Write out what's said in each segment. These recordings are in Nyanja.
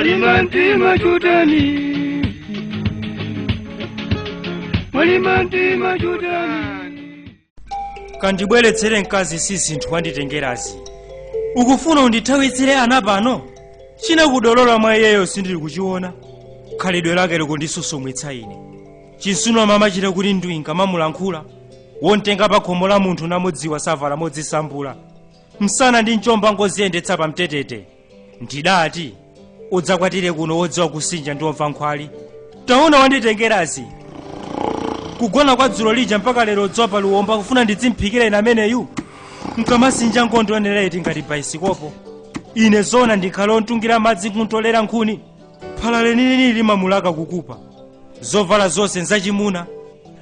Mwalimantima chutani. Mwalimantima chutani. Kandibweretsere mkazi si zinthu wanditengerazi. Ukufuna undithawitsire ana pano? China kudolola mwa iyeyo sindili kuchiona. Khalidwe lake likundisusumwitsa ine. Chinsunwa mama chita kuti ndwinga mamulankhula. Wontenga pa khomo la munthu namudziwa savala modzisambula. Msana ndi njomba ngoziyendetsa pa mtetete. Ndidati udzakwatire kuno wodziwa kusinja ndi omva nkhwali. Taona wanditengerazi. Kugona kwa dzulo lija mpaka lero dzopa luomba kufuna ndizimphikire ine ameneyu. Nkamasinja nkondo nereti ngati baisikopo. Ine zona ndikhala ontungira madzi kuntolera nkhuni. Phala lenilini limamulaka kukupa. Zovala zonse nzachimuna.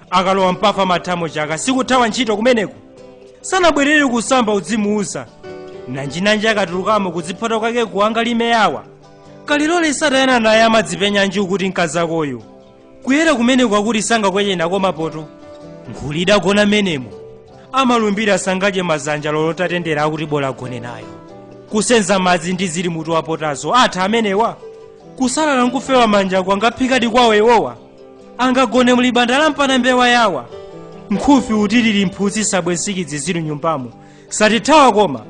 Akalowa mpafa mathamo chaka sikuthawa ntchito kumeneko. Sanabwerere kusamba udzimuusa. Nanjinanja akatulukamo kudziphata kwake kuwanga lime yawa. Kalilole satayana naye amadzipenya nji kuti nkazakoyo. Kuyera kumeneko akuti sangakwenyena mapoto. Nkhulida gona menemo. Amalumbira sangadye mazanja lolotatendera akuti bola gone nayo. Kusenza madzi ndi zili mutu wapotazo atha amenewa. Kusalala nkufewa manja kwangaphikadi kwawo iwowa. Angagone mulibanda la mpana mbewa yawa. Nkhufi utilili mphutsi sabwe nsikidzi zili nyumbamo. Satithawa koma.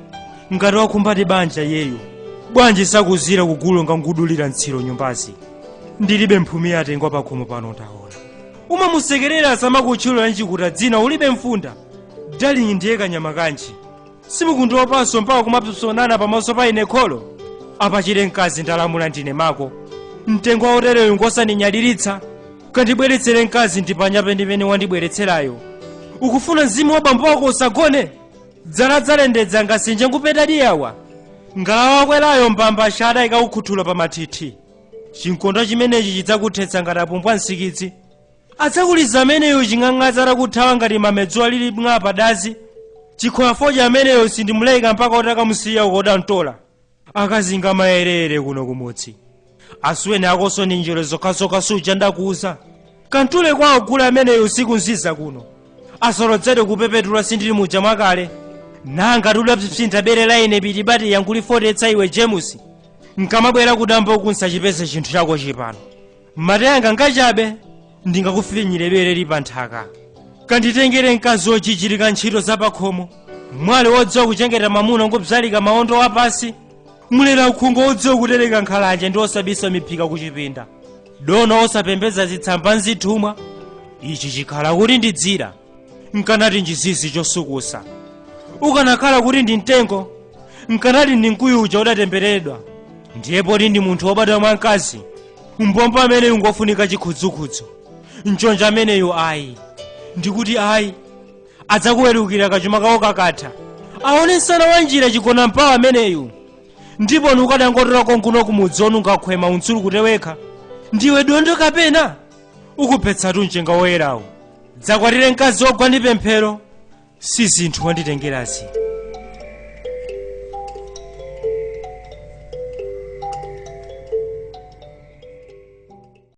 Ngati wakumbati banja yeyo. Bwanji sakuzira kugulu ngangudulira ntsiro nyumbazi. Ndilibe mphumi atengwa pa khomo pano taona. Umamusekerera samakutchulira nchikuta dzina ulibe mfunda. Darling ndiye kanyama kanji. Simukundiopanso mpaka kumapsonana pamaso pa ine kholo. Apachire mkazi ndalamula ndine mako. Mtengo wa utereyo ngosaninyadiritsa. Kandibweretsere mkazi ndipanyape ndimene wandibweretserayo. Ukufuna mzimu wa bambo wako usagone? Dzaladzalendedza ngasinje nkupetadi yawa. Ngalawa kwelayo mbamba ashada ikakukhuthula pa mathithi. Chinkondo chimenechi chidzakuthetsa ngati apumbwa nsikidzi. Adzakuliza ameneyo ching'ang'adza atakuthawa ngati mamedzuwa lili mng'apa dazi. Chikhoya foja ameneyo sindimuleka mpaka utakamusiya ukoda mtola. Akazinga maerere kuno kumutsi. Asuwene akoso ni njiro zokhazoka suja ndakuuza. Kantule kwawo gula ameneyo usiku nziza kuno. Asolodzere kupepetula sindili muja mwakale. Nanga tulapsipsinta bere la ine pitibati yankulifodetsa iwe James. Nkamabwera kudamba ukunsa chipese chinthu chako chipano. Mateyanga ngachabe ndingakufinyire bere lipa nthaka. Kanditengere mkazi wochichirika ntchito zapakhomo. Mwale wodziwa kuchengeta mamuna ngobzalika maondo wapasi. Mulera ukhungu wodziwa kutereka nkhalanje ndi osabisa miphika kuchipinda. Dono osapembeza zitsamba nzithumwa. Ichi chikhala kuti ndidzira. Nkanati njizizi chosukusa. Ukanakhala kuti ndi mtengo. Nkanati ndi mkuyu uja udatemberedwa. Ndiyepo ndi munthu wobadwa mwa mkazi. Umbombo ameneyu ngofunika chikhudzukudzu. Nchonja ameneyu ayi. Ndikuti ayi. Adzakuwerukira kachuma kawo kakatha. Aone nsana wanjira chigona mpawa ameneyu. Ndipo nukadangotola konkuno kumudzi onungakhwema untsulu kuteweka. Ndiwe dondo kapena? Ukupetsatu mchenga woyerawo. Dzakwatire mkazi wogwa ndi pemphero. Si zinthu wanditengerazi.